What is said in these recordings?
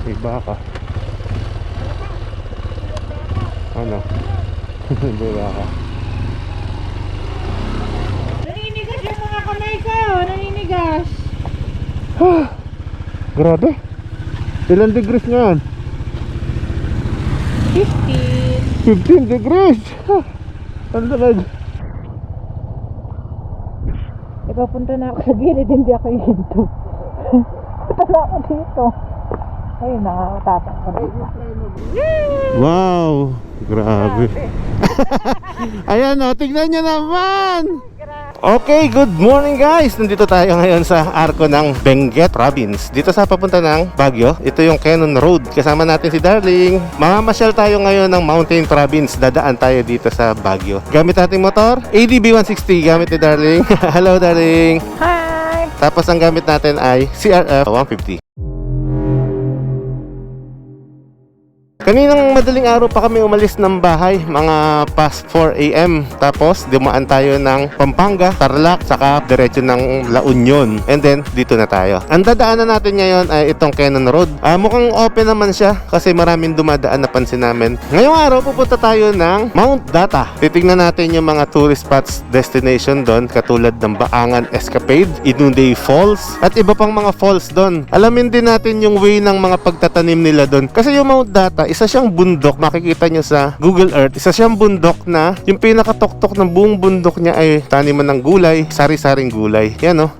May baka. Ano? May baka. Naninigas yung mga kamay ko. Naninigas. Grabe. Ilan degrees ngayon? 15 15. degrees. Ang lamig. Ipapunta na ako sa gilid, hindi ako hinto. Wala ako dito. Ayun, nakakatapak ko dito. Wow, grabe. Ayan o, tignan nyo naman. Okay, good morning guys. Nandito tayo ngayon sa arko ng Benguet Province, dito sa papunta ng Baguio. Ito yung Cannon Road. Kasama natin si Darling. Mamamasyal tayo ngayon ng Mountain Province. Dadaan tayo dito sa Baguio. Gamit nating motor, ADB 160. Gamit ni Darling. Hello Darling. Hi! Tapos ang gamit natin ay CRF 150. Kaninang madaling araw pa kami umalis ng bahay, mga past 4 AM. Tapos dumaan tayo ng Pampanga, Tarlac, saka diretso ng La Union. And then dito na tayo. Ang dadaanan natin ngayon ay itong Cannon Road. Mukhang open naman siya kasi maraming dumadaan, napansin namin. Ngayong araw pupunta tayo ng Mount Data. Titingnan natin yung mga tourist spots destination doon, katulad ng Baangan Escapade, Inunday Falls, at iba pang mga falls doon. Alamin din natin yung way ng mga pagtatanim nila doon. Kasi yung Mount Data, isa siyang bundok, makikita nyo sa Google Earth. Isa siyang bundok na yung pinakatoktok ng buong bundok niya ay taniman ng gulay, sari-saring gulay. Yan o.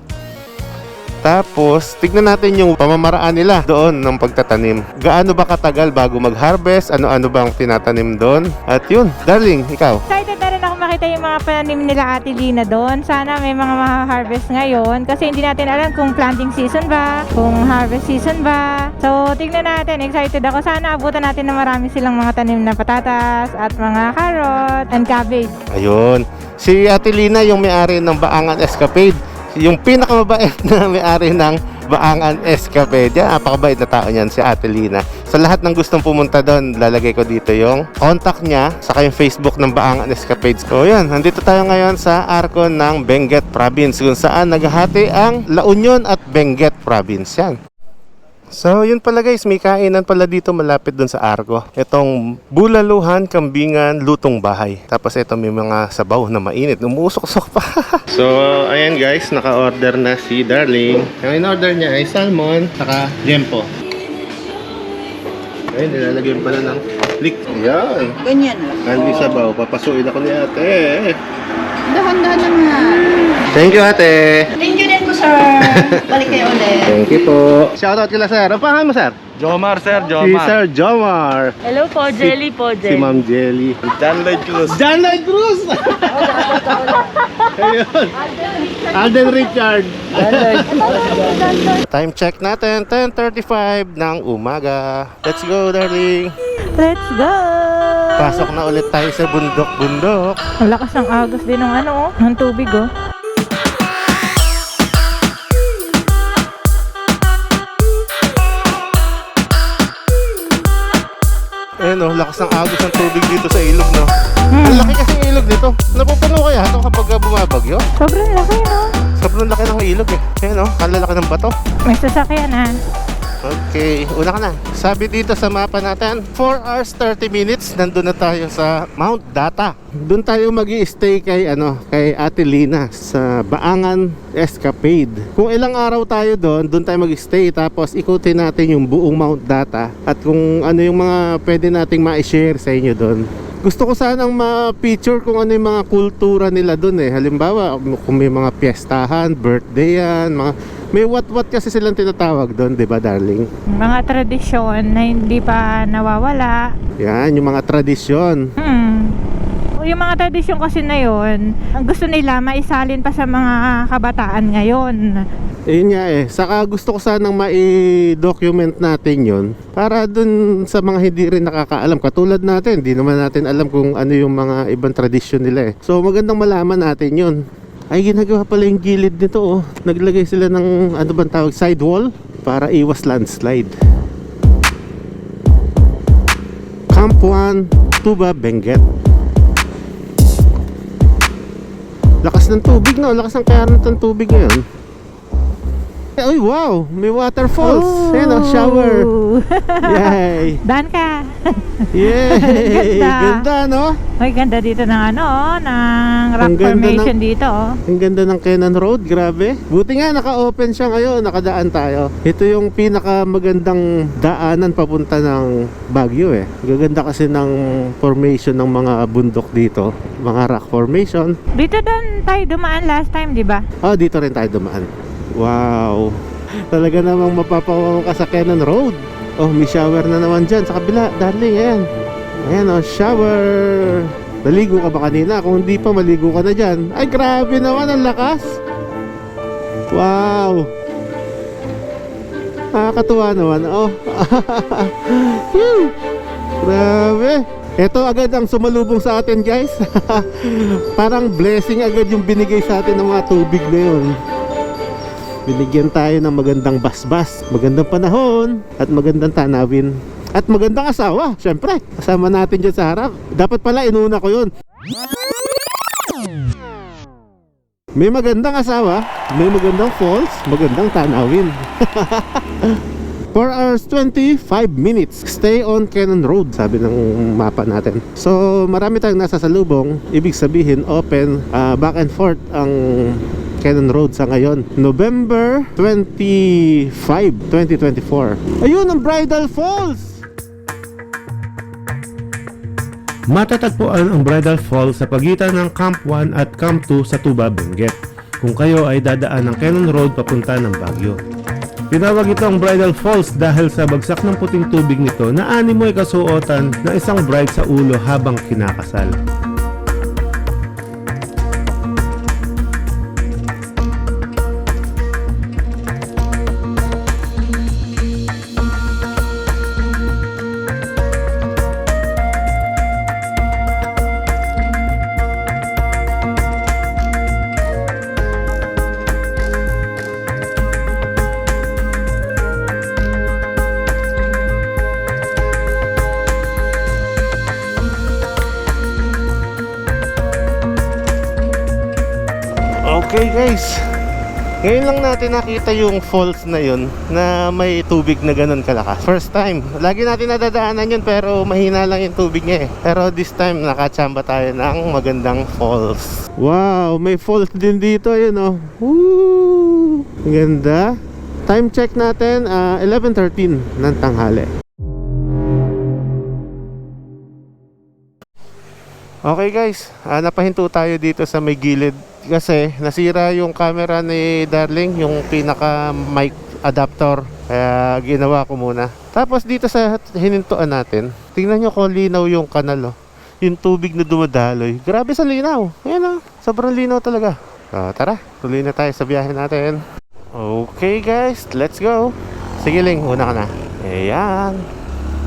Tapos, tignan natin yung pamamaraan nila doon ng pagtatanim. Gaano ba katagal bago mag-harvest? Ano-ano bang tinatanim doon? At yun, Darling, ikaw. Excited na rin ako makita yung mga pananim nila Ate Lina doon. Sana may mga ma-harvest ngayon kasi hindi natin alam kung planting season ba, kung harvest season ba. So, tignan natin. Excited ako. Sana abutan natin na marami silang mga tanim na patatas at mga carrot and cabbage. Ayun. Si Ate Lina yung may-ari ng Baangan Escapade. Yung pinakamabait na may-ari ng Baangan Escapade. Napakabait na tao niyan, si Ate Lina. Sa lahat ng gustong pumunta doon, lalagay ko dito yung contact niya, saka yung Facebook ng Baangan Escapade. So yan, nandito tayo ngayon sa arko ng Benguet Province, kung saan naghahati ang La Union at Benguet Province. Yan. So yun pala guys, may kainan pala dito malapit dun sa arko. Itong bulaluhan, kambingan, lutong bahay. Tapos ito may mga sabaw na mainit, umuusok-sok pa. So ayan guys, naka-order na si Darling. Ang in-order niya ay salmon, saka jempo. Ayun, nilalagay pala ng click. Ayan. Ganyan lang. Hindi sabaw, papasuin ako ni ate. Dahan-dahan naman. Thank you ate. Thank you din po, sir. Balik kayo ulit. Thank you po. Shoutout kila sir. Ang pangalan mo sir? Jomar, sir, Si Jomar. Sir Jomar. Hello po, Jelly po, Si Ma'am Jelly. Dan Lloyd Cruz. John Lloyd Cruz! Ayun. Alden Richard. Time check natin, 10:35 ng umaga. Let's go, darling. Let's go! Pasok na ulit tayo sa bundok-bundok. Ang lakas ng agos din ng ng tubig oh. Ayun oh, lakas ng agos ng tubig dito sa ilog, no? Ang laki kasi ng ilog dito. Napupuno kaya ito kapag bumabagyo? Sobrang laki no? Sobrang laki ng ilog eh. Ayun oh, kalalaki ng bato. May sasakyan ah. Okay, una ka na. Sabi dito sa mapa natin, 4 hours 30 minutes nandun na tayo sa Mount Data. Doon tayo magi-stay kay kay Ate Lina sa Baangan Escapade. Kung ilang araw tayo doon tayo magi-stay, tapos ikutin natin yung buong Mount Data at kung ano yung mga pwede nating ma-share sa inyo doon. Gusto ko sanang ma-picture kung ano yung mga kultura nila doon eh. Halimbawa, kung may mga piyestahan, birthday yan, may what-what kasi silang tinatawag doon, di ba darling? Mga tradisyon na hindi pa nawawala. Yan, yung mga tradisyon. Yung mga tradisyon kasi na yun, ang gusto nila maisalin pa sa mga kabataan ngayon. Yun nga eh, saka gusto ko sanang ma-document natin yun para dun sa mga hindi rin nakakaalam. Katulad natin, di naman natin alam kung ano yung mga ibang tradisyon nila eh. So magandang malaman natin yun. Ay, ginagawa pala yung gilid nito oh. Naglagay sila ng ano bang tawag, sidewall para iwas landslide. Camp 1, Tuba, Benguet. Lakas ng tubig na, lakas ng kaya ng tubig ngayon. Ay, wow! May waterfalls. Ayan o, shower. Yay! Dan ka. Yay! Ganda. Ganda, no? May ganda dito ng ano, ng rock Ang ganda formation dito, oh. Ang ganda ng Cannon Road, grabe. Buti nga naka-open siya ngayon, nakadaan tayo. Ito yung pinaka magandang daanan papunta ng Baguio eh. Gaganda kasi ng formation ng mga bundok dito, mga rock formation. Dito doon tayo dumaan last time, di ba? Oh, dito rin tayo dumaan. Wow. Talaga namang mapapawaw ka sa Cannon Road. Oh, may shower na naman dyan sa kabila, darling, ayan. Ayan oh, shower. Naligo ka ba kanina? Kung hindi pa, maligo ka na dyan. Ay, grabe naman, ang lakas. Wow. Nakakatuwa naman. Oh. Whew. Grabe. Ito agad ang sumalubong sa atin, guys. Parang blessing agad yung binigay sa atin ng mga tubig na yun. Binigyan tayo ng magandang basbas, magandang panahon, at magandang tanawin. At magandang asawa, syempre. Kasama natin dyan sa harap. Dapat pala inuna ko yun. May magandang asawa, may magandang falls, magandang tanawin. 4 hours 25 minutes. Stay on Cannon Road, sabi ng mapa natin. So marami tayong nasa salubong. Ibig sabihin open, back and forth ang Cannon Road sa ngayon, November 25, 2024. Ayun ang Bridal Falls. Matatagpuan ang Bridal Falls sa pagitan ng Camp 1 at Camp 2 sa Tuba, Benguet. Kung kayo ay dadaan ng Cannon Road papunta ng Baguio. Tinawag ito ang Bridal Falls dahil sa bagsak ng puting tubig nito na animo ay kasuotan ng isang bride sa ulo habang kinakasal. Okay guys, ngayon lang natin nakita yung falls na yun na may tubig na ganun kalakas. First time, lagi natin nadadaanan yun pero mahina lang yung tubig niya eh. Pero this time nakachamba tayo ng magandang falls. Wow, may falls din dito, yun oh. Woo! Ang ganda. Time check natin, 11:13 ng tanghali. Okay guys, napahinto tayo dito sa may gilid kasi nasira yung camera ni Darling, yung pinaka mic adapter, kaya ginawa ko muna. Tapos dito sa hinintuan natin, tingnan nyo kung linaw yung kanal oh. Yung tubig na dumadaloy, grabe sa linaw. Ayan oh, sobrang linaw talaga. Tara, tuloy na tayo sa biyahe natin. Okay guys, let's go. Sige Ling, una ka na. Ayan.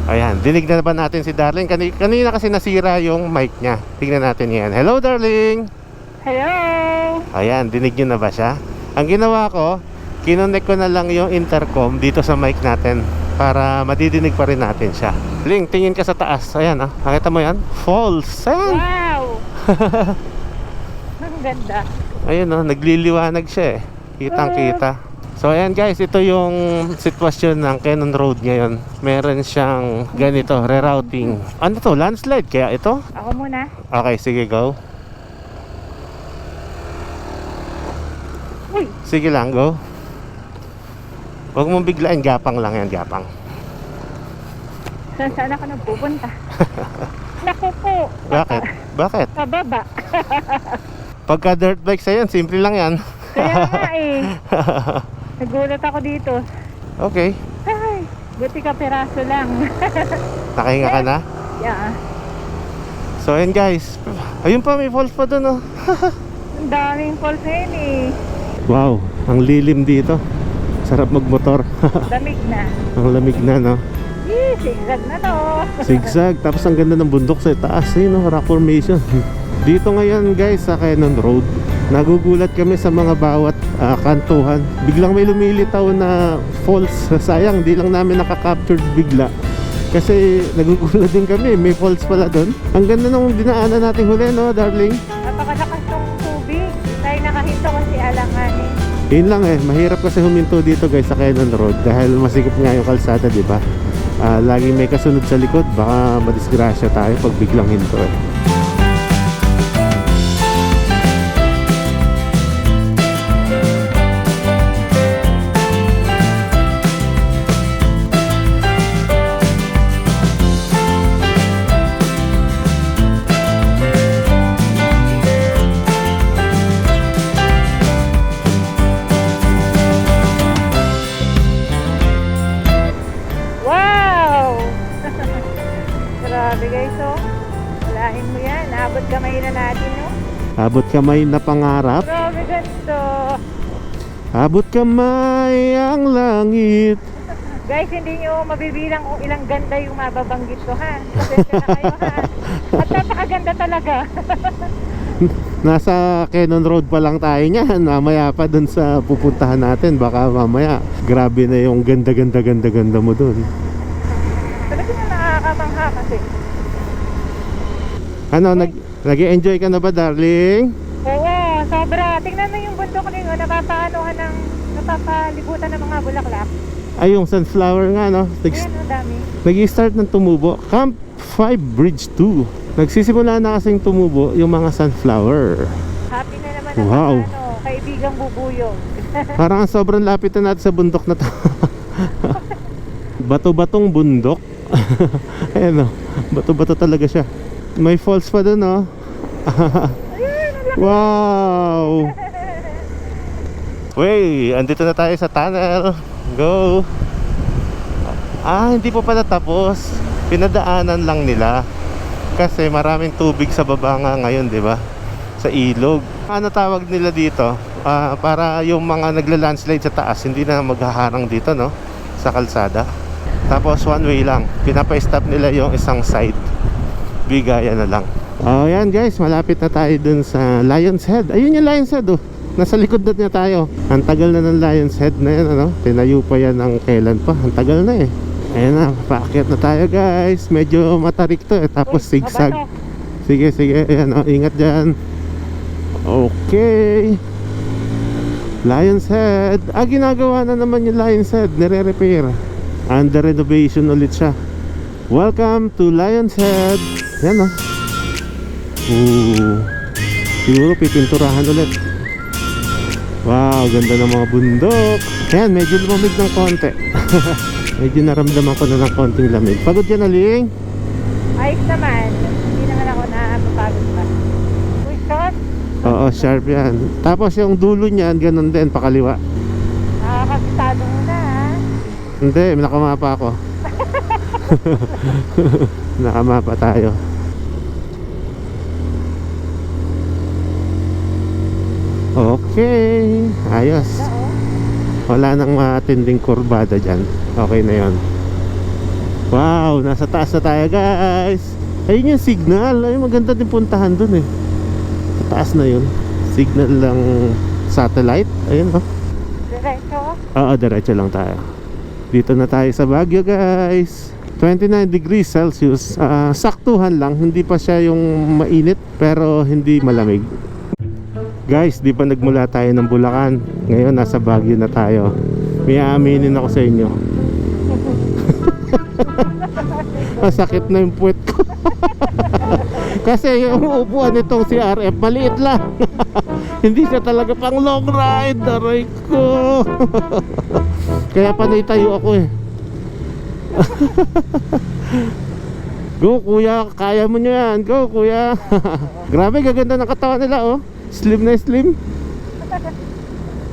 Ayan, dinig na ba natin si Darling? Kanina kasi nasira yung mic niya. Tingnan natin yan. Hello Darling! Hello! Ayan, dinig nyo na ba siya? Ang ginawa ko, kinonek ko na lang yung intercom dito sa mic natin para madidinig pa rin natin siya. Ling, tingin ka sa taas. Ayan, nakita mo yan? Falls! Ayan! Wow! Ang ganda. Ayun, nagliliwanag siya eh. Kitang kita. So ayan guys, ito yung sitwasyon ng Cannon Road ngayon. Meron siyang ganito, rerouting. Ano to? Landslide kaya ito? Ako muna. Okay, sige, go. Uy! Sige lang, go. Huwag mong biglain, gapang lang yan, gapang. Saan ako nagpupunta? Naku po! Bakit? Bakit? Pababa. Pagka dirt bike sa'yo, simple lang yan. Kaya nga eh. Nagulat ako dito. Okay. Ay, buti ka peraso lang. Nakahinga ka na? Yeah. So ayan guys. Ayun pa, may falls pa dun oh. Ang daming falls na yun eh. Wow, ang lilim dito. Sarap magmotor. Lamig na. Ang lamig na no. Zigzag na to. Zigzag, tapos ang ganda ng bundok sa taas eh, no? Rock formation. Dito ngayon guys sa Cannon Road, nagugulat kami sa mga bawat kantuhan. Biglang may lumilitaw na falls. Sayang, di lang namin nakaka-capture bigla. Kasi nagugulat din kami, may falls pala doon. Ang ganda nung dinaanan natin huli, no, Darling? Napakalakas ng tubig. Tayo nakahinto kasi alanganin. Yun lang eh, mahirap kasi huminto dito guys sa Cannon Road dahil masikip nga yung kalsada, di ba? Laging may kasunod sa likod, baka madisgrasya tayo pag biglang hinto eh. Wow! Grabe guys, oh. Walain mo yan. Naabot kamay na natin, no? Abot kamay na pangarap, Grabe ganito. abot kamay ang langit. Guys, hindi nyo mabibilang kung ilang ganda yung mababanggit ko, ha? Pasensya na kayo, ha? At napakaganda talaga. Nasa Cannon Road pa lang tayo niyan. Mamaya pa dun sa pupuntahan natin. Baka mamaya grabe na yung ganda mo dun. Talaga na nakakabangha kasi. Ano, nag-enjoy ka na ba, darling? Oo, sobra. Tingnan mo yung bundok ninyo, napapalibutan ng mga bulaklak. Ay, yung sunflower nga, no? Ayan, ang dami. Nag-start ng tumubo. Camp 5 Bridge 2. Nagsisimula na kasing tumubo yung mga sunflower. Happy na naman ang Wow. mga kaibigang bubuyog. Parang ang sobrang lapit na natin sa bundok na to. Bato-batong bundok. Ayan, no? Bato-bato talaga siya. May falls pa dun, no? Wow! Wey, andito na tayo sa tunnel. Go! Hindi pa pala tapos. Pinadaanan lang nila. Kasi maraming tubig sa baba nga ngayon, di ba? Sa ilog. Ano tawag nila dito? Para yung mga nagla-landslide sa taas, hindi na maghaharang dito, no? Sa kalsada. Tapos one way lang. Pinapa-stop nila yung isang side. Bigaya na lang. Oh, yan guys, malapit na tayo dun sa Lion's Head. Ayun yung Lion's Head, oh. Nasa likod na niya tayo. Ang tagal na ng Lion's Head na yan, ano? Tinayo pa yan ng kailan pa. Ang tagal na eh. Ayan na, paakyat na tayo guys. Medyo matarik to eh. Tapos Uy, zigzag. mabato. Sige, sige. Ayan, oh, ingat dyan. Okay. Lion's Head. Ginagawa na naman yung Lion's Head. Nire-repair. Under renovation ulit siya. Welcome to Lion's Head. Yan, oh. Siguro pipinturahan ulit. Wow, ganda ng mga bundok. Ayan, medyo lumamig ng konti. Medyo naramdaman ko na ng konting lamig. Pagod yan, Aling? Ayos naman. Hindi naman ako napapagod pa. Uy, shot. Oo, sharp yan. Tapos yung dulo niyan, ganun din, pakaliwa. Nakakabisado mo na, ha? Hindi, nakamapa ako. Nakamapa tayo. Okay, ayos. Oo. Wala nang matinding kurbada dyan. Okay na yon. Wow, nasa taas na tayo guys. Ayun yung signal. Ay, maganda din puntahan dun eh. Sa taas na yun. Signal lang satellite. Ayun, oh. Diretso. Oo, diretso lang tayo. Dito na tayo sa Baguio guys. 29 degrees Celsius. Saktuhan lang. Hindi pa siya yung mainit pero hindi malamig. Guys, di pa nagmula tayo ng Bulacan. Ngayon nasa Baguio na tayo. May aaminin ako sa inyo. Masakit na yung puwet ko. Kasi yung upuan nitong si RF maliit lang. Hindi siya talaga pang long ride. Aray ko. Kaya panay tayo ako eh. Go kuya, kaya mo nyo yan. Go kuya. Grabe, gaganda ng katawan nila oh. Slim na slim.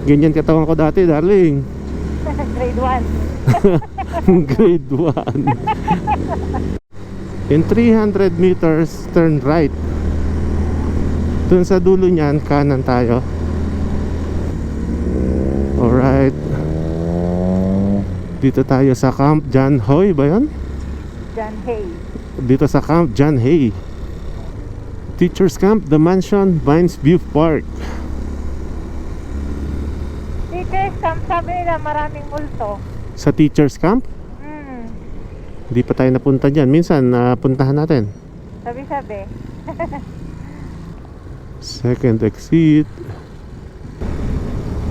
Ganyan katawan ko dati, darling. Grade 1. Grade 1. In 300 meters, turn right. Dun sa dulo niyan, kanan tayo. Alright. Dito tayo sa Camp John Hoy ba yun? John Hay. Dito sa Camp John Hay. Teachers Camp, The Mansion, Vines View Park. Teachers camp, sabi nila maraming multo. Sa Teachers Camp? Hindi pa tayo napunta dyan. Minsan, napuntahan natin. Sabi-sabi. Second exit.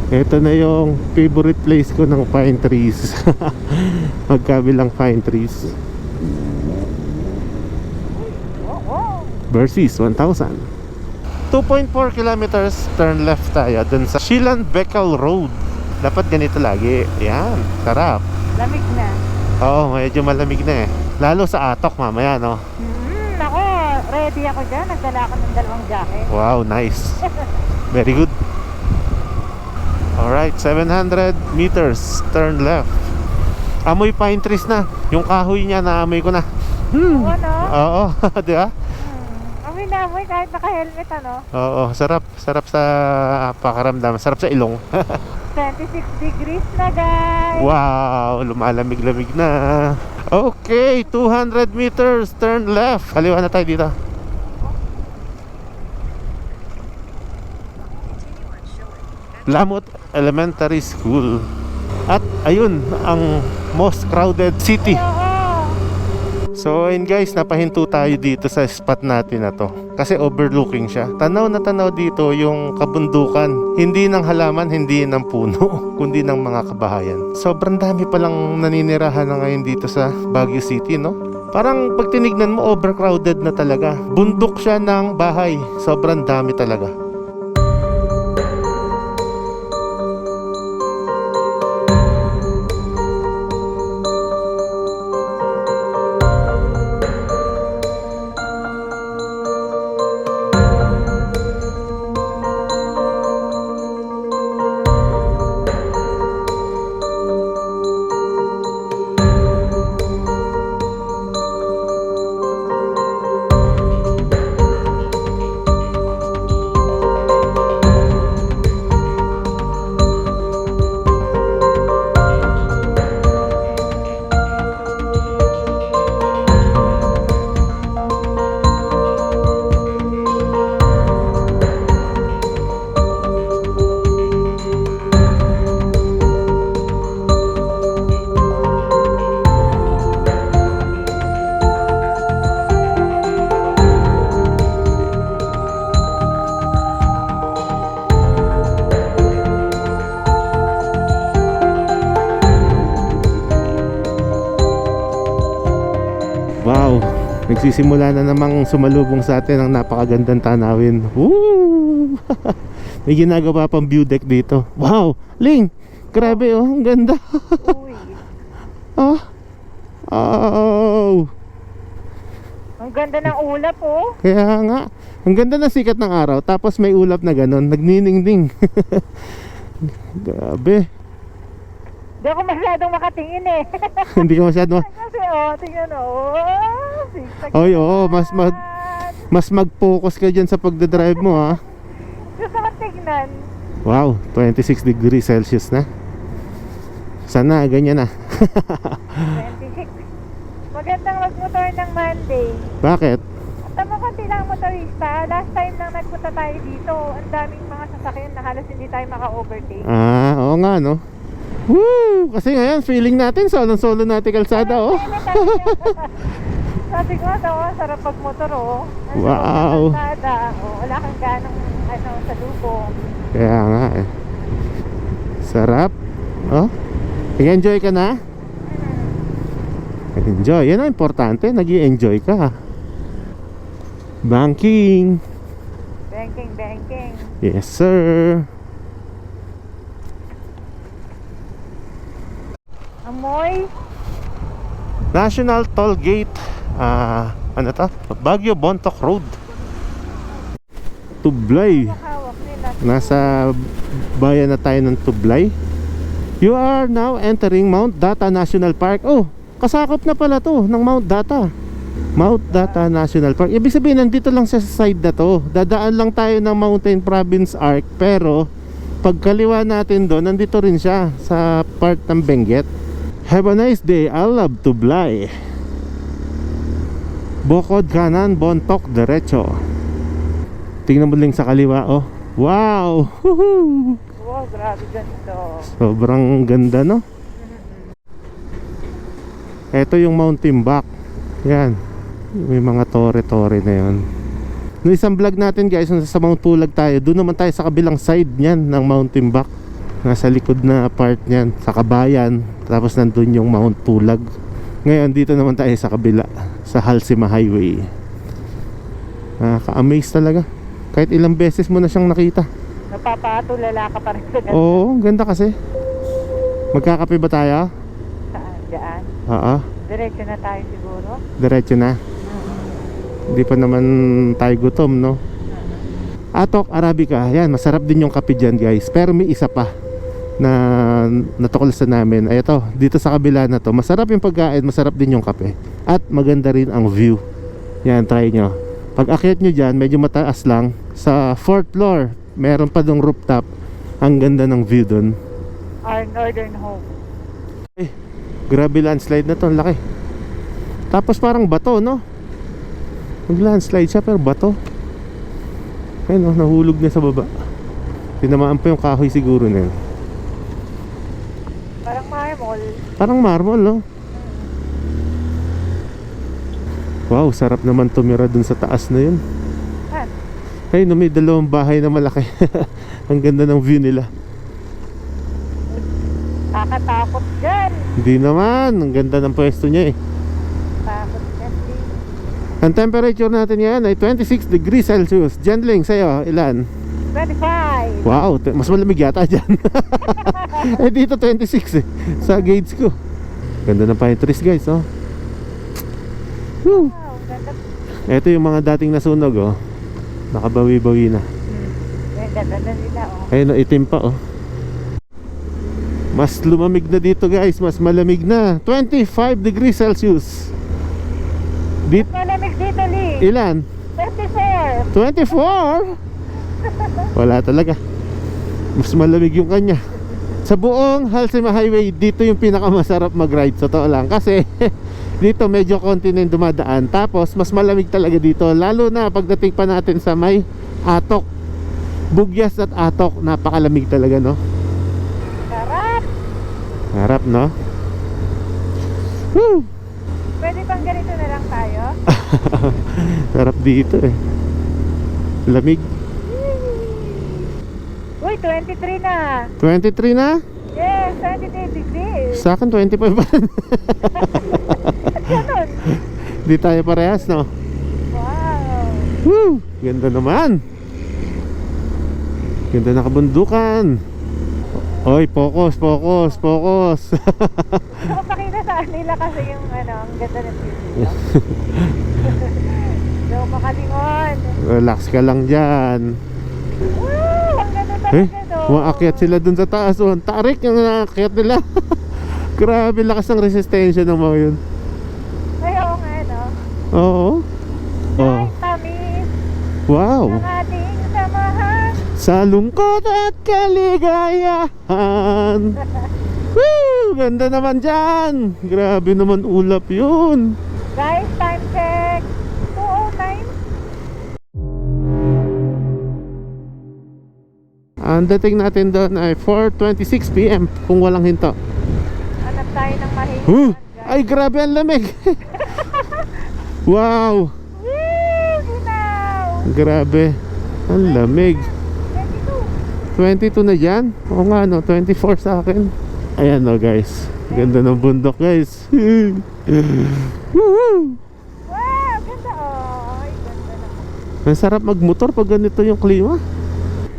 Ito na yung favorite place ko ng pine trees. Magkabilang pine trees. Versus 1,000. 2.4 kilometers, turn left tayo dun sa Shilan Beckel Road. Dapat ganito lagi. Yan, sarap. Lamig na. Oo, medyo malamig na eh. Lalo sa Atok mamaya, no? Ako, ready ako dyan. Nagdala ako ng 2 jacket. Wow, nice. Very good. Alright, 700 meters, turn left. Amoy pine trees na. Yung kahoy niya, naamoy ko na. Oo, no? Oo, di ba? Amoy na amoy kahit naka-helmet, ano? Oo, sarap. Sarap sa pakaramdam. Sarap sa ilong. 26 degrees na, guys. Wow, lumalamig-lamig na. Okay, 200 meters, turn left. Kaliwa na tayo dito. Lamot Elementary School. At ayun, ang most crowded city. So ayun guys, napahinto tayo dito sa spot natin na to. Kasi overlooking siya. Tanaw na tanaw dito yung kabundukan. Hindi ng halaman, hindi ng puno, kundi ng mga kabahayan. Sobrang dami palang naninirahan na ngayon dito sa Baguio City, no? Parang pag tinignan mo, overcrowded na talaga. Bundok siya ng bahay. Sobrang dami talaga. Wow, nagsisimula na namang sumalubong sa atin ang napakagandang tanawin. Woo! May ginagawa pang view deck dito. Wow, Ling, grabe oh, ang ganda. Uy. Oh. Oh. Ang ganda ng ulap, oh. Kaya nga, ang ganda ng sikat ng araw. Tapos may ulap na ganon, nagniningning. Grabe. Hindi ako masyadong makatingin eh. Hindi ka masyado. Kasi tingnan zigzag Oy, oo, yan. mas mag-focus ka dyan sa pagdadrive mo, ha. Gusto ko tignan. Wow, 26 degrees Celsius na. Sana ganyan na. 26. Magandang magmotor ng Monday. Bakit? At tama konti lang ang motorista. Last time nang nagpunta tayo dito, ang daming mga sasakyan na halos hindi tayo maka-overtake. Ah, oo nga, no. Woo! Kasi ngayon, feeling natin, solo natin kalsada, oh. Sabi ko daw, sarap pagmotor, oh. Wow. Wala kang ganong sa lubong. Kaya nga, eh. Sarap. Oh, nag-enjoy ka na? Enjoy, yan ang importante, nag-i-enjoy ka. Banking. Banking. Yes, sir. Amoy. National Toll Gate. Ano to? Baguio Bontoc Road. Tublay. Hawak nila. Nasa bayan na tayo ng Tublay. You are now entering Mount Data National Park. Oh, kasakop na pala to ng Mount Data. Mount Data National Park. Ibig sabihin, nandito lang sa side na to. Dadaan lang tayo ng Mountain Province Arc. Pero pagkaliwa natin doon, nandito rin siya sa part ng Benguet. Have a nice day. I love Tublay. Bukod kanan, Bontoc, diretso. Tingnan mo lang sa kaliwa, oh. Wow! Woohoo! Wow, grabe ganito. Sobrang ganda, no? Ito yung Mountain Back. Yan. May mga tore-tore na yun. No, isang vlog natin guys, sa Mount Pulag tayo. Doon naman tayo sa kabilang side niyan ng Mountain Back. Nasa likod na part niyan, sa Kabayan. Tapos nandun yung Mount Pulag. Ngayon dito naman tayo sa kabila, sa Halsema Highway. Nakaka-amaze talaga. Kahit ilang beses mo na siyang nakita. Napapatulala ka pa rin sa Oo, ang ganda kasi. Magkakape ba tayo? Saan? Diyan? Oo, Diretso na tayo siguro. diretso na. Hindi pa naman tayo gutom, no? Atok Arabica, yan, masarap din yung kape dyan, guys. Pero may isa pa na natuklasan namin. Ay, ito, dito sa kabila na to, masarap yung pagkain, masarap din yung kape. At maganda rin ang view. Yan, try nyo. Pag akyat nyo dyan, medyo mataas lang. Sa 4th floor, meron pa dong rooftop. Ang ganda ng view dun. Our northern home. Grabe landslide na to, ang laki. Tapos parang bato, no? Mag-landslide siya pero bato. Ayun, no, nahulog na sa baba. Tinamaan pa yung kahoy siguro na yun. Parang marmol. Parang marmol, no? Wow, sarap naman tumira dun sa taas na yun. Saan? Ay, no, may dalawang bahay na malaki. Ang ganda ng view nila. Kakatakot dyan. Hindi naman, ang ganda ng pwesto niya eh. Takot dyan. Ang temperature natin yan ay 26 degrees Celsius. Diyan sa'yo, ilan? 25. Wow, mas malamig yata dyan. Eh dito 26 eh, sa gauge ko. Ganda ng pine trees, guys, oh. Woo. Wow, ganda. Ito yung mga dating nasunog, oh. Nakabawi-bawi na. Ganda na nila, oh. Ayun, oh, itim pa, oh. Mas lumamig na dito, guys. Mas malamig na. 25 degrees Celsius. Malamig dito, Lee. Ilan? 24. 24? Wala talaga. Mas malamig yung kanya. Sa buong Halsema Highway, dito yung pinakamasarap mag-ride. Totoo lang. Kasi dito medyo konti na yung dumadaan. Tapos mas malamig talaga dito. Lalo na pagdating pa natin sa may Atok, Bugyas at Atok. Napakalamig talaga, no? Sarap. Harap, no? Woo! Pwede bang ganito na lang tayo? Sarap dito eh. Lamig. Uy, 23 na. 23 na? Yes, 23 degrees. Sa akin 25 pa. Ganun. Di tayo parehas, no? Wow. Woo! Ganda naman. Ganda na kabundukan. Oy, focus. Gusto ko pakita sa nila kasi yung ang ganda ng view. So, makalingon. Relax ka lang dyan. Woo! Ang ganda Eh, talaga, no? umaakyat sila dun sa taas. Oh, ang tarik yung naakyat nila. Grabe, lakas ng resistensya ng mga yun. Ay, oo nga, no? Oo. Oh. Ay, tamis Wow. ng ating samahan. Sa lungkot at kaligayahan. Woo! Ganda naman dyan. Grabe naman ulap yun. Guys, time check. 2:09. Ang dating natin doon ay 4:26 PM kung walang hinto. Hanap tayo ng mahilig. Ay, grabe ang lamig. Wow. Woo! Ginaw! Grabe. Ang lamig. 22. 22 na dyan? Oo nga, no, 24 sa akin. Ayan, no, guys. Ganda ng bundok, guys. Woohoo! Wow! Ganda, oh. Ay, ganda naman. Ang sarap magmotor pag ganito yung klima.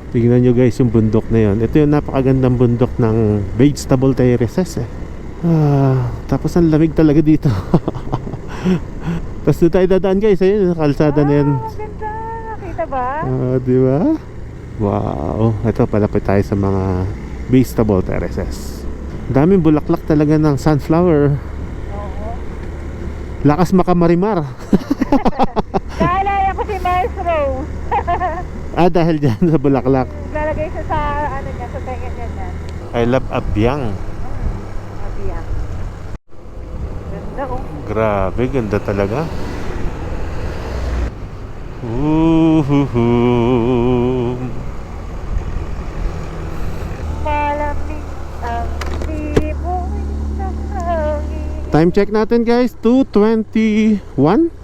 Tingnan nyo, guys, yung bundok na yun. Ito yung napakagandang bundok ng Vegetable Terraces, eh. Tapos ang lamig talaga dito. Tapos doon tayo dadaan, guys. Ayun, yung kalsada na yan. Wow, ganda. Nakita ba? Di ba? Wow. Ito, palapit tayo sa mga Vegetable Terraces. Daming bulaklak talaga ng sunflower. Oo. Lakas makamarimar. Naalala ko si Miles Rose. Dahil dyan sa bulaklak. Lalagay siya sa, niya, sa tenga niya na. I love Abyang. Mabiyang. Ganda, oh. Grabe, ganda talaga. Woohoo. Malamig ang timoy ng hangin. Time check natin, guys, 2:21.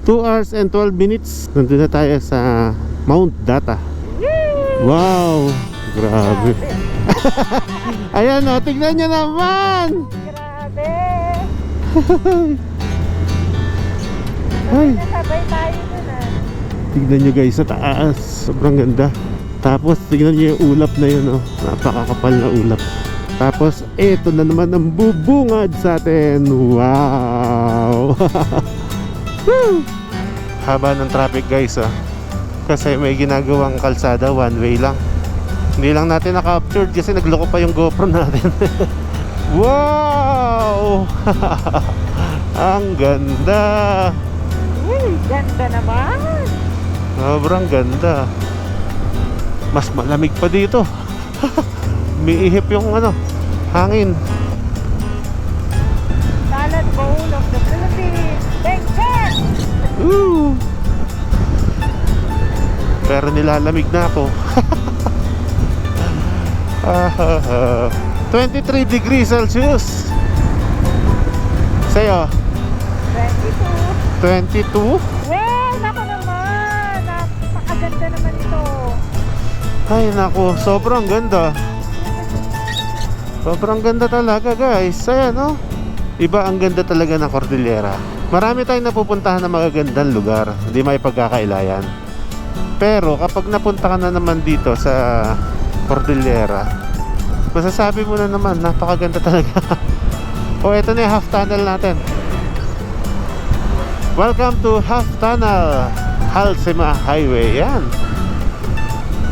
2 hours and 12 minutes. Nandun na tayo sa Mount Data. Yay! Wow, Grabe. Ayan o, tignan nyo naman. Grabe. Ay, Nasabay tayo dun ah. tignan nyo guys sa taas. Sobrang ganda. Tapos tignan nyo yung ulap na yun oh. Napakakapal na ulap. Tapos eto na naman ang bubungad sa atin. Wow. Woo! Haba ng traffic guys ah. Kasi may ginagawang kalsada, one way lang. Hindi lang natin na-captured kasi nagloko pa yung GoPro natin. Wow! Ang ganda. Ganda naman. Sobrang ganda. Mas malamig pa dito. Umiihip yung hangin. Salad bowl of the Philippines. Bengkok! Ooh. Pero nilalamig na ako. 23 degrees Celsius. Sa'yo? 22. 22? Well, nako naman. Napakaganda naman ito. Ay nako, sobrang ganda. Sobrang ganda talaga guys. Ayan oh. Iba ang ganda talaga ng Cordillera. Marami tayong napupuntahan na magagandang lugar. Hindi may pagkakailayan. Pero kapag napunta ka na naman dito sa Cordillera, masasabi mo na naman, napakaganda talaga. O eto na yung half tunnel natin. Welcome to Half Tunnel, Halsema Highway. Yan.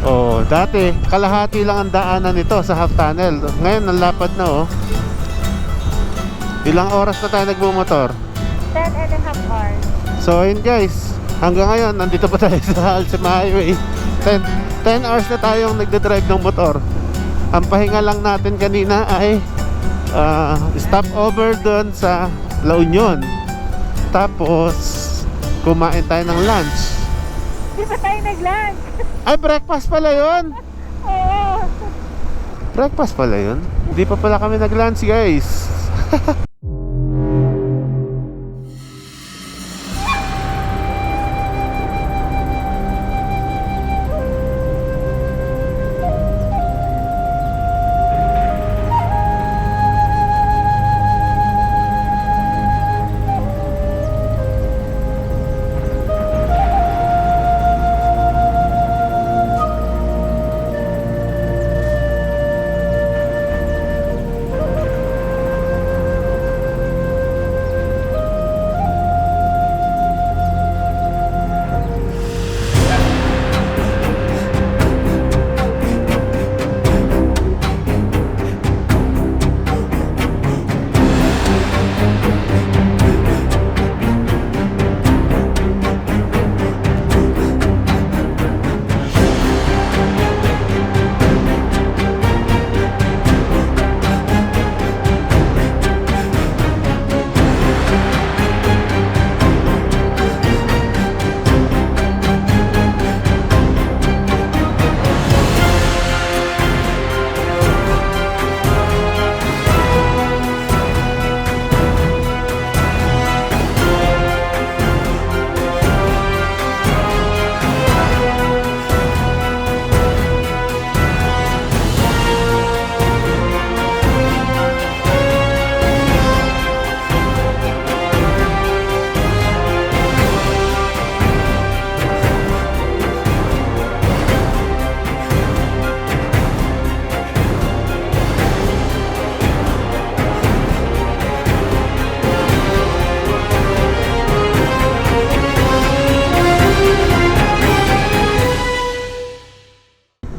Oh, dati kalahati lang ang daanan nito sa half tunnel. Ngayon ang lapad na oh. Ilang oras na tayo nagmumotor? 10 and a half hours. So yun guys, hanggang ngayon nandito pa tayo sa Halsema Highway. 10 hours na tayong nagdadrive ng motor. Ang pahinga lang natin kanina ay stop over doon sa La Union. Tapos kumain tayo ng lunch. Di ba tayo nag-lunch? Ay, breakfast pala yun. Oo. Breakfast pala yun. Hindi pa pala kami nag-lunch guys.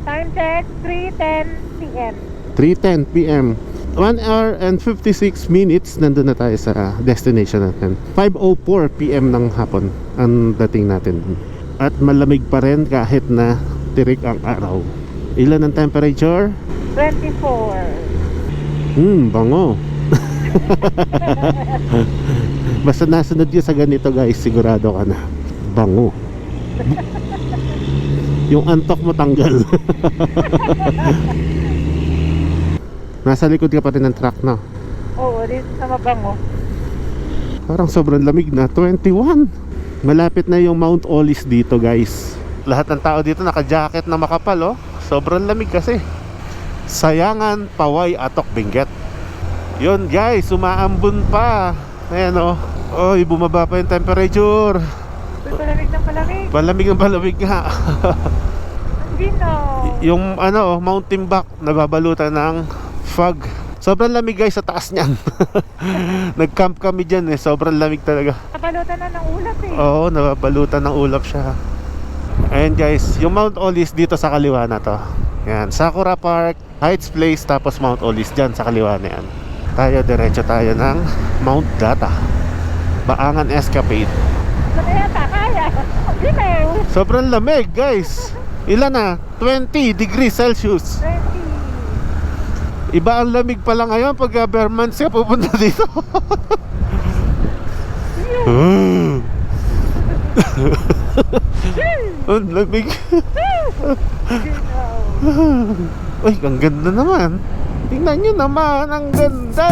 Time check, 3:10 p.m. 3:10 p.m. 1 hour and 56 minutes nandun na tayo sa destination natin. 5:04 p.m. ng hapon ang dating natin. At malamig pa rin kahit na tirik ang araw. Ilan ang temperature? 24. Bango. Basta nasunod yun sa ganito guys, sigurado ka na. Bango. Yung antok mo tanggal. Nasa likod ka pa rin ng truck na. Oo, dito sa mabango. Parang sobrang lamig na. 21. Malapit na yung Mount Olis dito guys. Lahat ng tao dito naka-jacket na makapal oh. Sobrang lamig kasi. Sayangan, Paway, Atok, Benguet. Yun guys, umaambon pa. Ayan o. Oy, bumaba pa yung temperature. Palamig ng palamig. Palamig ang palamig nga. Ang ginaw. Yung ano, Mount Timbak nababalutan ng fog. Sobrang lamig guys sa taas niyan. Nag-camp kami dyan eh. Sobrang lamig talaga. Nabalutan na ng ulap eh. Oo, nababalutan ng ulap siya. Ayan guys, yung Mount Olis dito sa kaliwa na to. Yan, Sakura Park, Heights Place, tapos Mount Olis dyan sa kaliwa na yan. Tayo, diretso tayo ng Mount Data, Baangan Escapade. Kaya kaya. Ang ginaw. Sobrang lamig guys. Ilan na? 20 degrees Celsius. 20. Iba ang lamig pala ngayon pag bare months ka pupunta dito. Ang lamig. Uy, ang ganda naman. Tingnan nyo naman, ang ganda.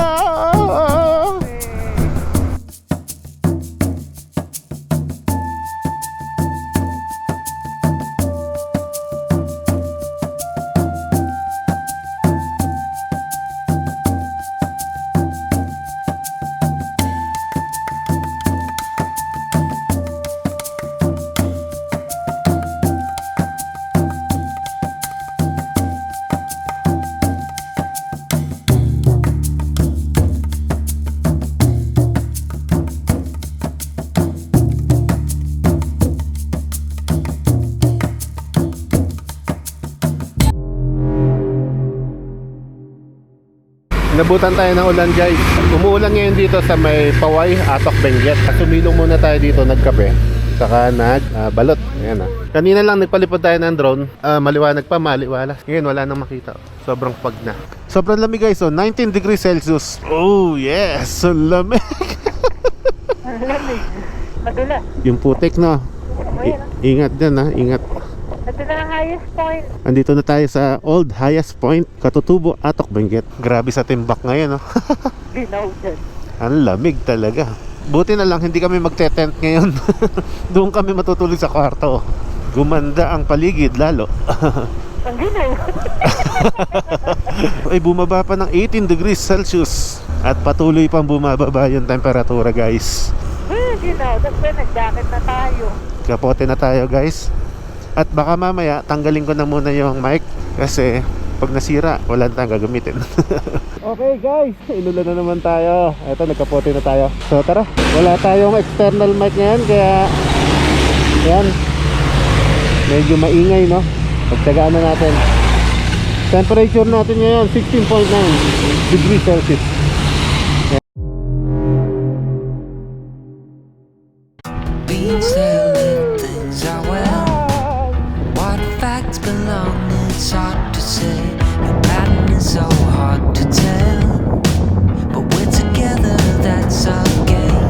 Nabutan tayo ng ulan guys. Umuulan ngayon dito sa may Paway, Atok, Benguet. Sumilong muna tayo dito, nagkape. Saka nagbalot. Ayan na. Kanina lang nagpalipad tayo ng drone. Maliwanag pa, maliwala. Ngayon wala nang makita. Sobrang pag na. Sobrang lamig guys. 19 degrees Celsius. Oh yes, ang lamig. Ang lamig. Madulas. Yung putik no. Ingat dyan ha, ingat. Ito na ang highest point. Andito na tayo sa Old Highest Point, Katutubo, Atok, Benguet. Grabe sa timbak ngayon, no? Ginaw dyan. Ang lamig talaga. Buti na lang hindi kami magte-tent ngayon. Doon kami matutulog sa kwarto. Gumanda ang paligid lalo. Ang ginaw. Ay, bumaba pa ng 18 degrees Celsius. At patuloy pang bumababa yung temperatura guys. Ginaw. Tapos nag-jacket na tayo. Kapote na tayo guys. At baka mamaya tanggalin ko na muna yung mic kasi pag nasira wala na tayong gagamitin. Okay guys, inulan na naman tayo. Eto, nagkapote na tayo. So tara, wala tayong external mic ngayon kaya yan, medyo maingay no. Pagtsagaan na natin. Temperature natin ngayon 16.9 degrees Celsius. Beans telling things are well. What facts belong, it's hard to say. Your pattern is so hard to tell. But we're together, that's our game.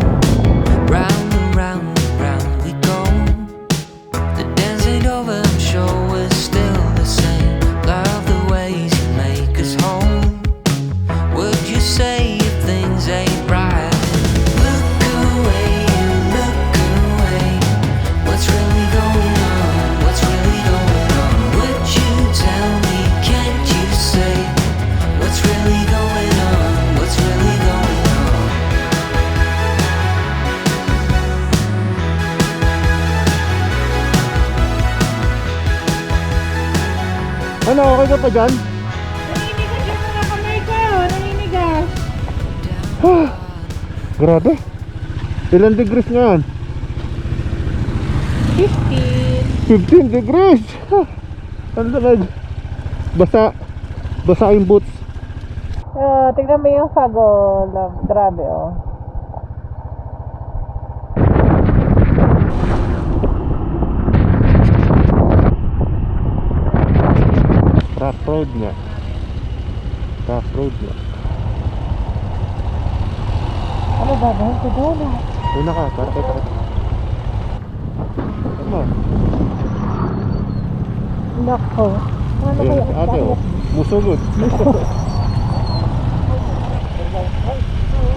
Round and round and round we go. The dance ain't over, I'm sure we're still the same. Love the ways you make us whole. Would you say if things ain't right? Look away, look away. What's really going on? What's really going on? Would you tell me, can't you say? What's really going on? What's really going on? Ano, okay ka pa dyan? Naninigas yung mga kamay ko. Naninigas. Grabe. Ilan degrees ngayon? 15. 15 degrees. Ang lamig. Basa yung boots. Tignan mo yung fog, oh. Grabe, oh. Rough road nga. Rough road nga. Ano ba ba? Ito doon, ah. Doon na ka, para kita. Ano? Nako. Ano Ayan, kaya? si ate oh. Musugod.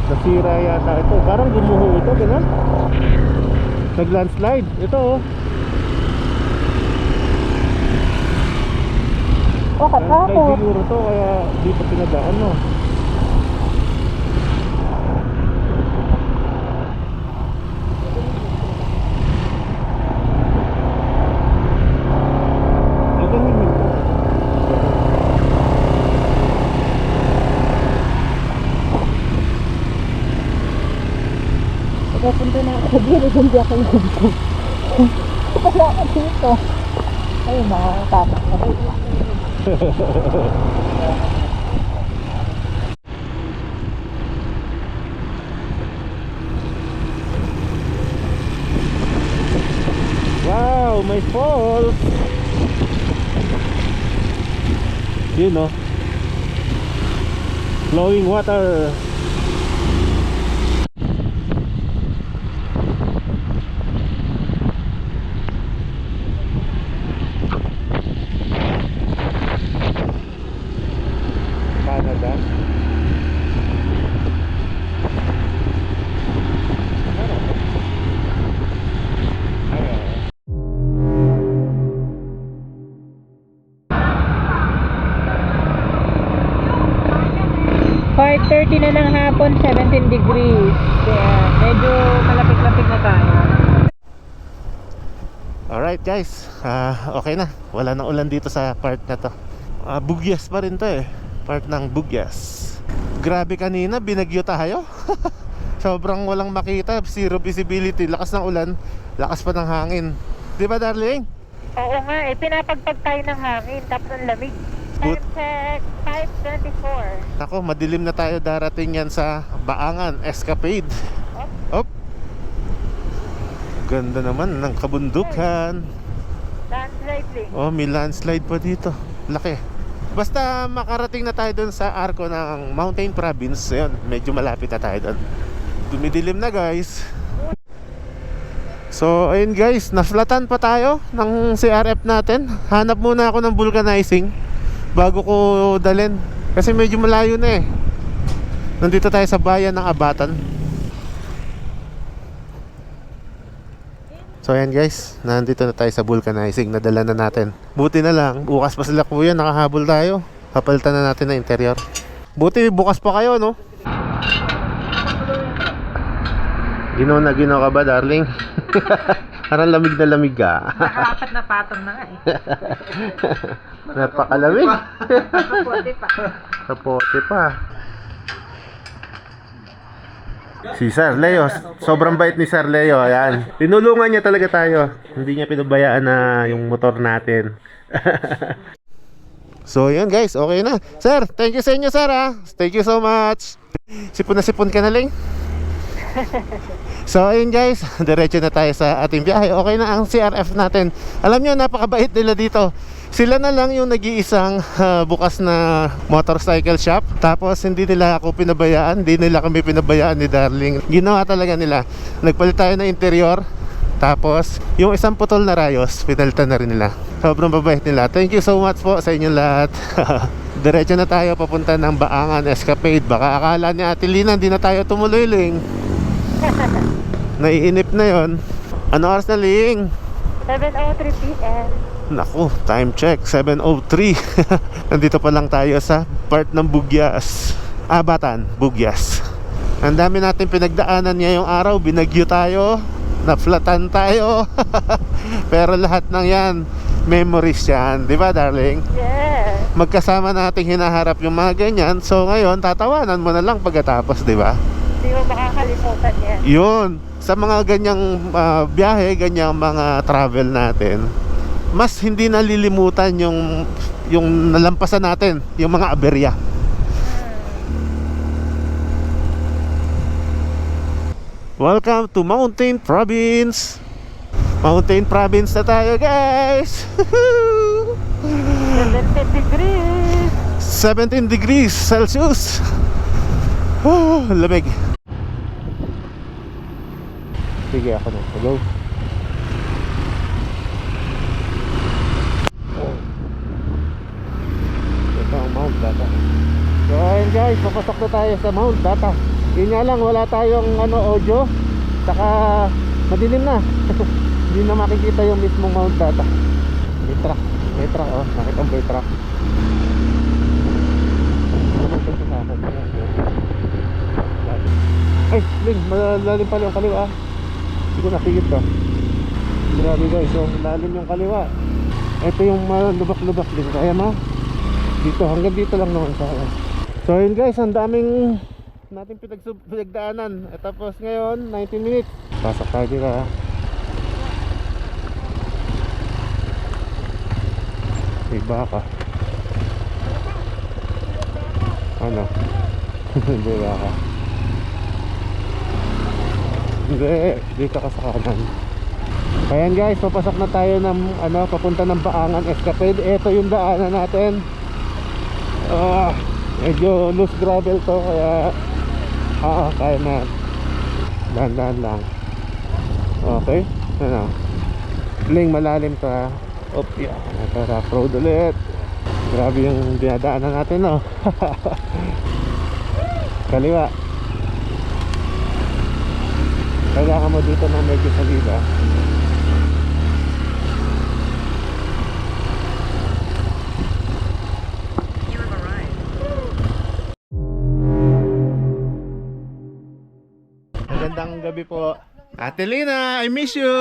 Nasira yata ito. Parang gumuho ito, gano'n? Nag-landslide. Ito oh. O, katakot. siguro to, kaya di pa pinadaan, no? Papunta na ako sa gilid, hindi ako nandito. Wala ako dito. Ay, makakatakot ako. Wow, may falls. You know, flowing water. Canada. Ayun. 5:30 na ng hapon, 17 degrees. Kaya medyo malapit-lapit na tayo. Alright guys, okay na. Wala nang ulan dito sa part na to. Bugyas pa rin to eh. Part ng Bugyas. Grabe kanina, binagyo tayo. Sobrang walang makita, zero visibility. Lakas ng ulan, lakas pa ng hangin. Di ba darling? Oo nga eh, pinapagpag tayo ng hangin, tapos ang lamig. Good. Time check, 5:24. Ako, madilim na tayo darating yan sa Baangan Escapade. Op. Ganda naman ng kabundukan. Landslide link. Oh, may landslide pa dito. Laki. Basta makarating na tayo dun sa arko ng Mountain Province. Ayun, medyo malapit na tayo dun. Dumidilim na guys. So ayun guys, naflatan pa tayo ng CRF natin. Hanap muna ako ng vulcanizing bago ko dalhin, kasi medyo malayo na eh. Nandito tayo sa bayan ng Abatan. So ayan guys, nandito na tayo sa vulcanizing. Nadala na natin. Buti na lang, bukas pa sila kuya, nakahabol tayo. Papalitan na natin na interior. Buti bukas pa kayo, no? Ginaw na ginaw ka ba, darling? Parang lamig na lamig ka. Nakaapat na patong na nga eh. Napakalamig. Kapote pa. Kapote pa. Si Sir Leo, sobrang bait ni Sir Leo. Ayan. Tinulungan niya talaga tayo. Hindi niya pinabayaan na yung motor natin. So yun guys, okay na. Sir, thank you sa inyo sir ha. Thank you so much. Sipon na sipon ka na lang. So ayun guys, diretso na tayo sa ating biyahe. Okay na ang CRF natin. Alam nyo, napakabait nila dito. Sila na lang yung nag-iisang bukas na motorcycle shop. Tapos hindi nila ako pinabayaan, hindi nila kami pinabayaan ni Darling. Ginawa talaga nila. Nagpalit tayo ng interior. Tapos yung isang putol na rayos, pinalitan na rin nila. Sobrang babait nila. Thank you so much po sa inyong lahat. Diretso na tayo papunta ng Baangan Escapade. Baka akala ni Ate Lina hindi na tayo tumuloy, Ling. Naiinip na yon. Ano oras na, Ling? 7:03 PM. Naku, time check, 7:03. Nandito pa lang tayo sa part ng Bugyas. Abatan, Bugyas. Ang dami natin pinagdaanan ngayong araw. Binagyo tayo, naflatan tayo. Pero lahat ng yan, memories yan. Di ba, darling? Yeah. Magkasama nating hinaharap yung mga ganyan. So ngayon, tatawanan mo na lang pagkatapos, di ba? Hindi mo makakalimutan yan. Yun, sa mga ganyang biyahe, ganyang mga travel natin, mas hindi nalilimutan yung nalampasan natin, yung mga aberya. Welcome to Mountain Province. Mountain Province na tayo, guys. 17 degrees. 17 degrees Celsius. Lamig. Sige, ako na. Go. Ito ang Mount Data. So ayun guys, papasok na tayo sa Mount Data. Yun nga lang, wala tayong audio. Saka madilim na. Hindi na makikita yung mismong Mount Data. May truck, oh, nakita mo yung truck. Bumabay sa akin. Ay, Ling, malalim pala yung kaliwa. Hindi ko nakikit to. Grabe guys, so lalim yung kaliwa. Ito yung lubak-lubak din. Kaya mo? Dito, hanggang dito lang naman sa akin. So yun guys, ang daming natin pinagdaanan. At tapos ngayon, 19 minutes. Pasok tayo dito ha. May baka. Ano? Hindi baka. Hindi, dito ka sa kanan. Ayan guys, papasok na tayo ng papunta ng Baangan Escapade. Ito yung daanan natin. Medyo loose gravel to, kaya kaya na. Dahan-dahan lang. Okay, ano? Ling, malalim to ha. Op, yan. Tara, road ulit. Grabe yung dinadaanan natin, no? Kaliwa. Kailangan mo dito na medyo salida. Magandang gabi po. Ate Lina, I miss you!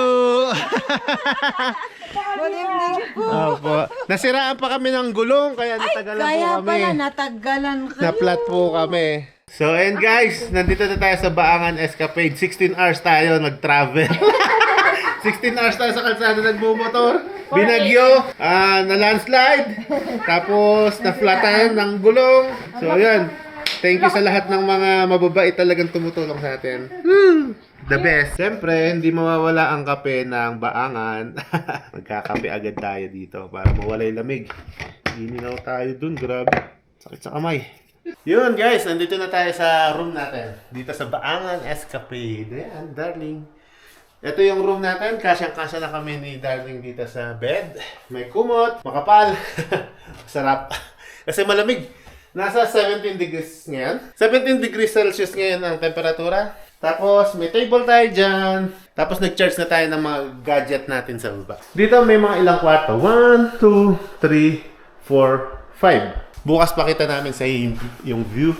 Good evening po. Opo. Nasiraan pa kami ng gulong, kaya natagalan po Kaya kami. pala natagalan ka. Na-flat po kami. So, and guys, nandito na tayo sa Baangan Escapade. 16 hours tayo nag-travel. 16 hours tayo sa kalsada nagbumotor. Binagyo, na landslide. Tapos, na-flat tayo ng gulong. So, yan. Thank you sa lahat ng mga mababait talagang tumutulong sa atin. The best. Siyempre, hindi mawawala ang kape ng Baangan. Magkakape agad tayo dito para mawala yung lamig. Gininaw tayo dun, grabe. Sakit sa kamay. Yun guys, nandito na tayo sa room natin. Dito sa Baangan Escapade. Ayan, darling. Ito yung room natin. Kasyang-kasya na kami ni darling dito sa bed. May kumot, makapal. Sarap. Kasi malamig. Nasa 17 degrees ngayon. 17 degrees Celsius ngayon ang temperatura. Tapos may table tayo dyan. Tapos nag-charge na tayo ng mga gadget natin sa baba. Dito may mga ilang kwarto. 1, 2, 3, 4, 5. Bukas pakita namin sa yung view.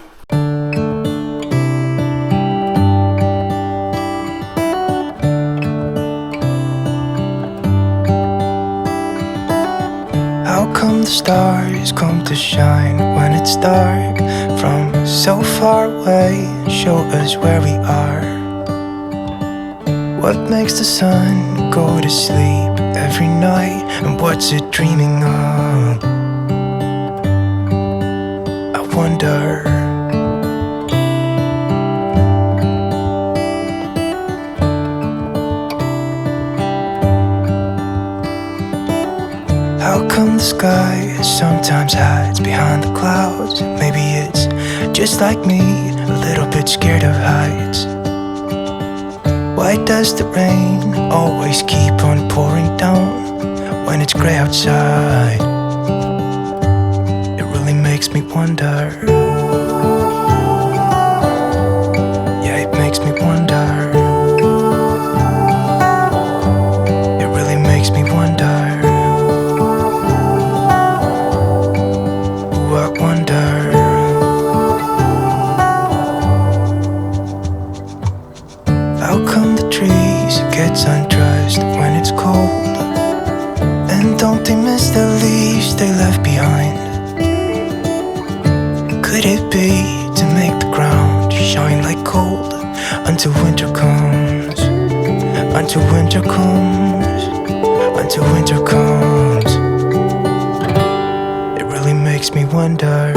How come the stars come to shine when it's dark from so far away? Show us where we are. What makes the sun go to sleep every night? And what's it dreaming of? I wonder. How come the sky sometimes hides behind the clouds? Maybe it's just like me, a little bit scared of heights. Why does the rain always keep on pouring down when it's gray outside? It really makes me wonder. Yeah, it makes me wonder. It really makes me wonder. I wonder. How come the trees get undressed when it's cold? And don't they miss the leaves they left behind? Could it be to make the ground shine like gold until winter comes? Until winter comes. Until winter comes. Makes me wonder.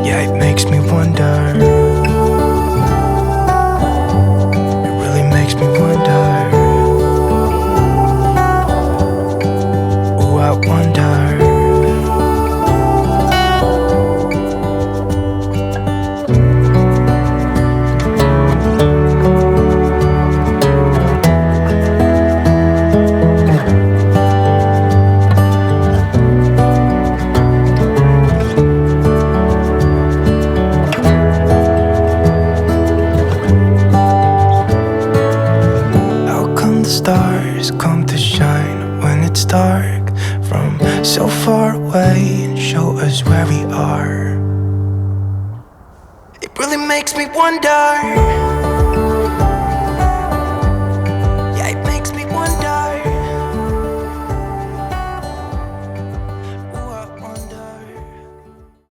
Yeah, it makes me wonder. It really makes me wonder. Ooh, I wonder. is where we are. It really makes me wonder